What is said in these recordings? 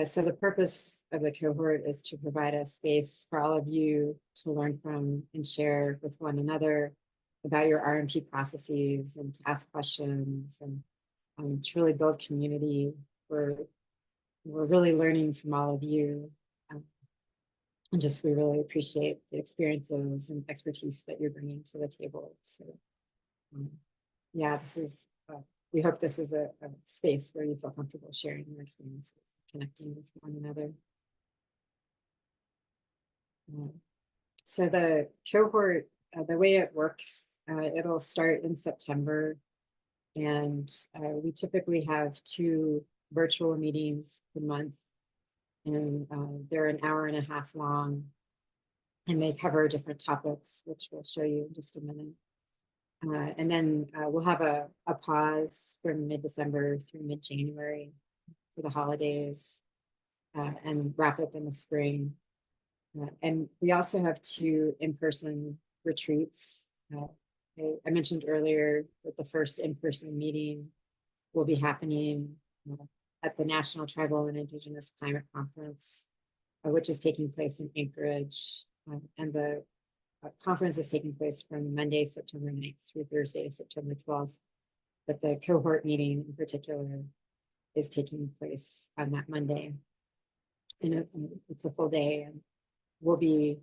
So the purpose of the cohort is to provide a space for all of you to learn from and share with one another about your RMP processes and to ask questions and to really build community. We're really learning from all of you. And just we really appreciate the experiences and expertise that you're bringing to the table. So yeah, this is, we hope this is a space where you feel comfortable sharing your experiences, connecting with one another. So the cohort, the way it works, it'll start in September, and we typically have 2 virtual meetings per month, and they're an hour and a half long, and they cover different topics, which we'll show you in just a minute. And then we'll have a pause from mid-December through mid-January for the holidays, and wrap up in the spring. And we also have 2 in-person retreats. I mentioned earlier that the first in-person meeting will be happening at the National Tribal and Indigenous Climate Conference, which is taking place in Anchorage. And the conference is taking place from Monday, September 9th through Thursday, September 12th. But the cohort meeting in particular is taking place on that Monday. And it's a full day, and we'll be,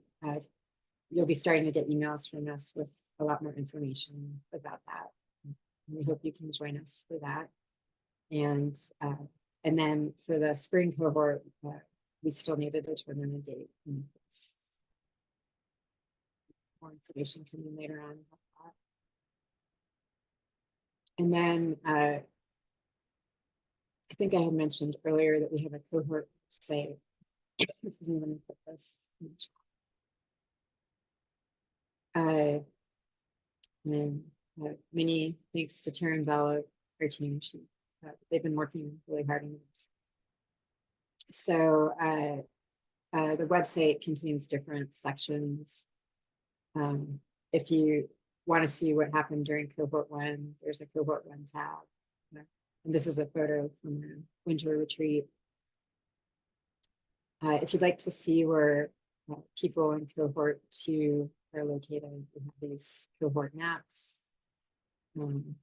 you'll be starting to get emails from us with a lot more information about that. And we hope you can join us for that. And then for the spring cohort, we still need to determine a date. More information coming later on about that. And then I think I had mentioned earlier that we have a cohort site. Let me put this in the chat. And many thanks to Taryn Bella, our team. They've been working really hard on this. So the website contains different sections. If you want to see what happened during cohort 1, there's a cohort 1 tab. And this is a photo from the winter retreat. If you'd like to see where people in cohort 2 are located, we have these cohort maps. And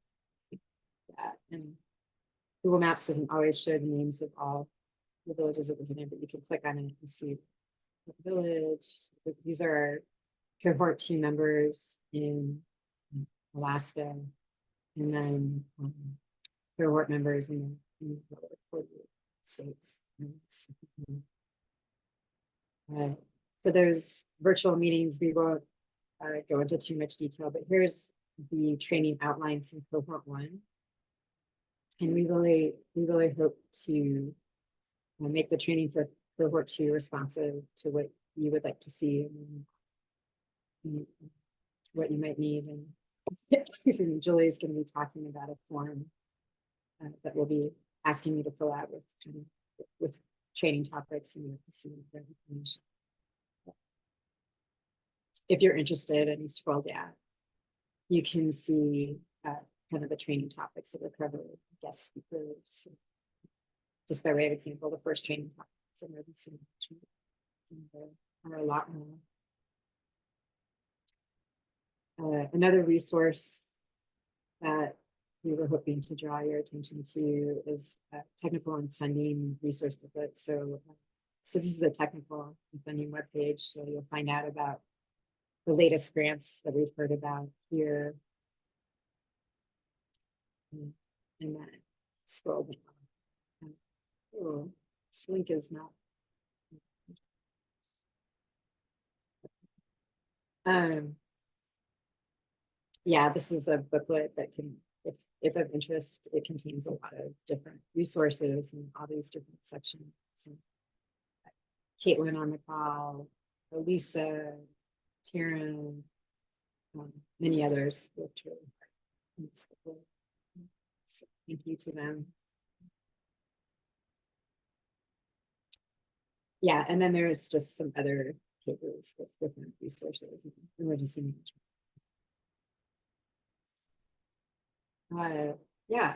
Google Maps doesn't always show the names of all the villages that we're in, but you can click on it and see the village. These are our cohort 2 members in Alaska, and then cohort members in the 48 states. For those virtual meetings, we won't go into too much detail, but here's the training outline from cohort 1. And we really hope to make the training for cohort 2 responsive to what you would like to see and what you might need. And Julie's going to be talking about a form that we'll be asking you to fill out with training topics, and you have to see the information. If you're interested and you scroll down, you can see kind of the training topics that are covered, guest speakers. Just by way of example, the first training topics, emergency management, are a lot more. Another resource that we were hoping to draw your attention to is technical and funding resource booklet. So this is a technical and funding webpage, so you'll find out about the latest grants that we've heard about here. And then scroll down. Oh, this link is not. Yeah, this is a booklet that can, if of interest, it contains a lot of different resources and all these different sections. And Caitlin on the call, Elisa, Taryn, many others worked really hard. So thank you to them. Yeah, and then there's just some other papers with different resources and emergency management. Yeah.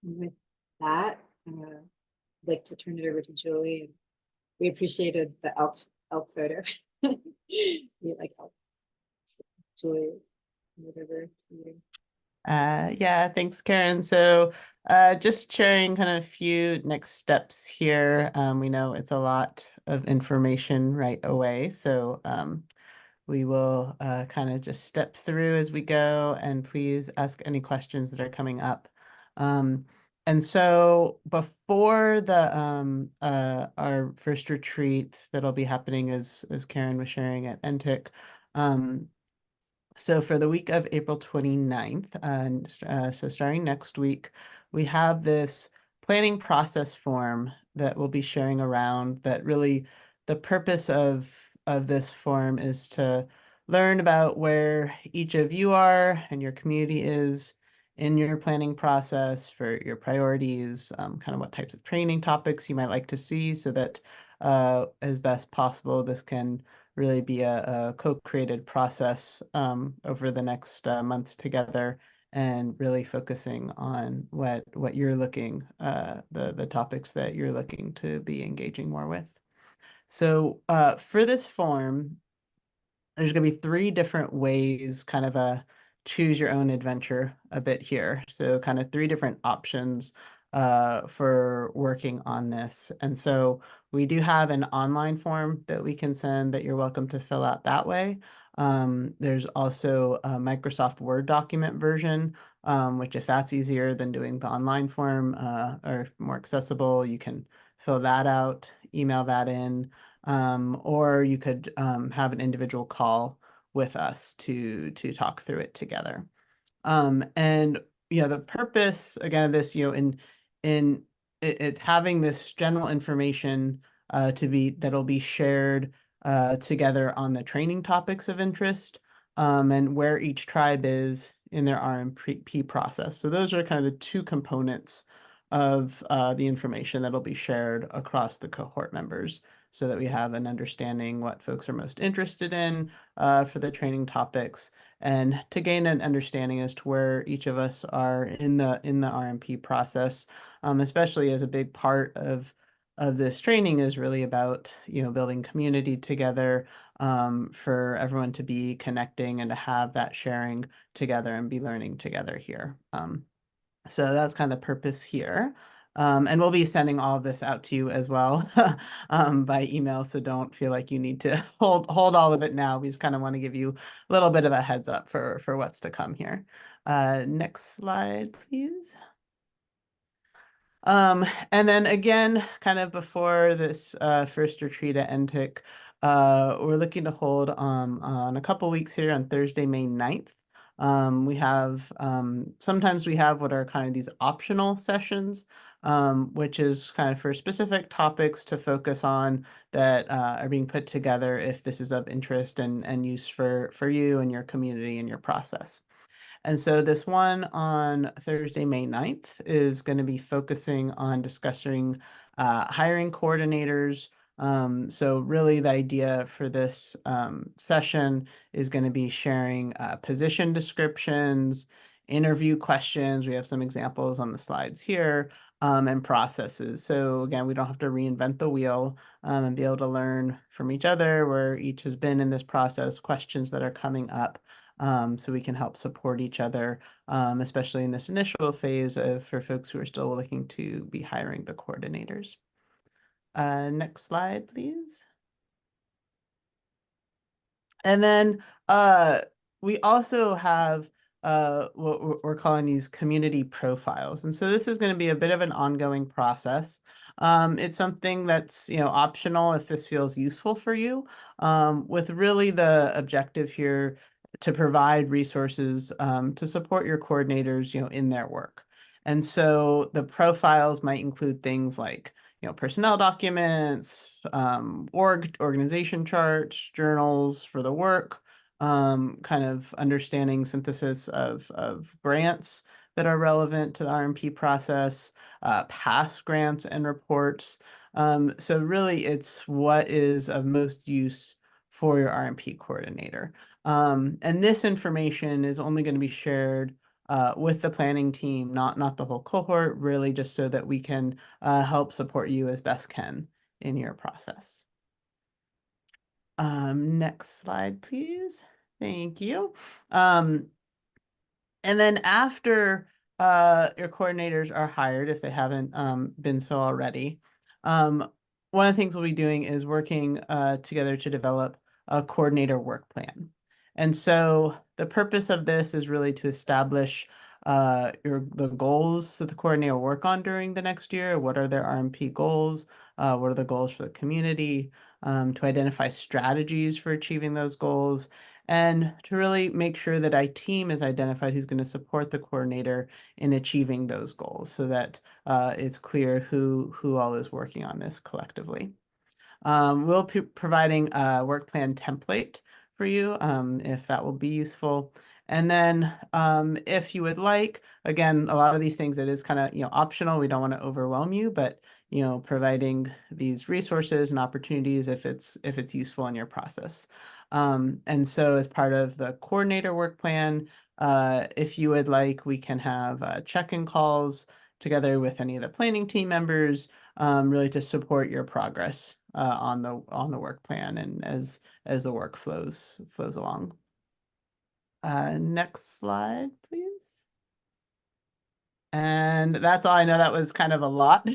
with that, I'd like to turn it over to Julie. We appreciated the elk photo. We like elk. So, Julie, whatever. Yeah, thanks, Karen. So just sharing kind of a few next steps here. We know it's a lot of information right away, so we will kind of just step through as we go, and please ask any questions that are coming up. And so before the our first retreat that'll be happening as Karen was sharing at NTIC, so for the week of April 29th, so starting next week, we have this planning process form that we'll be sharing around that really the purpose of this form is to learn about where each of you are and your community is in your planning process for your priorities, kind of what types of training topics you might like to see so that as best possible, this can really be a co-created process over the next months together and really focusing on what you're looking, the topics that you're looking to be engaging more with. So for this form, there's going to be three different ways, kind of a choose your own adventure a bit here. So kind of three different options for working on this. And so we do have an online form that we can send that you're welcome to fill out that way. There's also a Microsoft Word document version, which if that's easier than doing the online form or more accessible, you can fill that out, email that in. Or you could have an individual call with us to talk through it together. And the purpose again of this, it's having this general information that'll be shared together on the training topics of interest and where each tribe is in their RMP process. So those are kind of the two components of the information that'll be shared across the cohort members so that we have an understanding what folks are most interested in for the training topics and to gain an understanding as to where each of us are in the RMP process, especially as a big part of this training is really about building community together for everyone to be connecting and to have that sharing together and be learning together here. So that's kind of the purpose here. And we'll be sending all of this out to you as well by email. So don't feel like you need to hold all of it now. We just kind of want to give you a little bit of a heads up for what's to come here. Next slide, please. And then again, kind of before this first retreat at NTIC, we're looking to hold on a couple weeks here on Thursday, May 9th. We have sometimes we have what are kind of these optional sessions, which is kind of for specific topics to focus on that are being put together if this is of interest and use for you and your community and your process. And so this one on Thursday, May 9th is going to be focusing on discussing hiring coordinators. So really the idea for this session is going to be sharing position descriptions, interview questions. We have some examples on the slides here and processes. So again, we don't have to reinvent the wheel and be able to learn from each other where each has been in this process, questions that are coming up so we can help support each other, especially in this initial phase for folks who are still looking to be hiring the coordinators. Next slide, please. And then we also have what we're calling these community profiles. And so this is going to be a bit of an ongoing process. It's something that's optional if this feels useful for you, with really the objective here to provide resources to support your coordinators in their work. And so the profiles might include things like personnel documents, organization charts, journals for the work, kind of understanding synthesis of grants that are relevant to the RMP process, past grants and reports. So really it's what is of most use for your RMP coordinator. And this information is only going to be shared with the planning team, not the whole cohort, really just so that we can help support you as best can in your process. Next slide, please. Thank you. And then after your coordinators are hired, if they haven't been so already, one of the things we'll be doing is working together to develop a coordinator work plan. And so the purpose of this is really to establish the goals that the coordinator will work on during the next year. What are their RMP goals? What are the goals for the community? To identify strategies for achieving those goals, and to really make sure that our team is identified who's going to support the coordinator in achieving those goals, so that it's clear who all is working on this collectively. We'll be providing a work plan template for you, if that will be useful. And then if you would like, again, a lot of these things, it is kind of, optional. We don't want to overwhelm you, but, providing these resources and opportunities if it's useful in your process. And so as part of the coordinator work plan, if you would like, we can have check-in calls together with any of the planning team members, really to support your progress on the work plan and as the work flows along. Next slide, please. And that's all. I know that was kind of a lot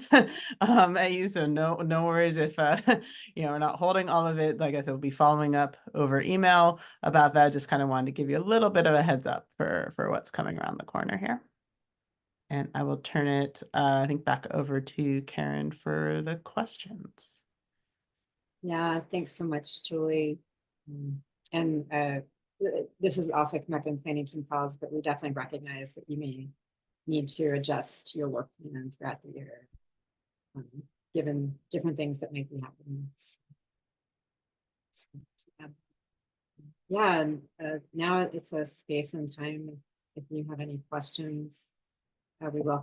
at you, so no worries if we're not holding all of it. Like I said, we'll be following up over email about that. Just kind of wanted to give you a little bit of a heads up for what's coming around the corner here. And I will turn it, I think, back over to Karen for the questions. Yeah, thanks so much, Julie. And this has also come up in planning team calls, but we definitely recognize that you may need to adjust your work plan throughout the year, given different things that might be happening. Yeah, and now it's a space and time. If you have any questions, we welcome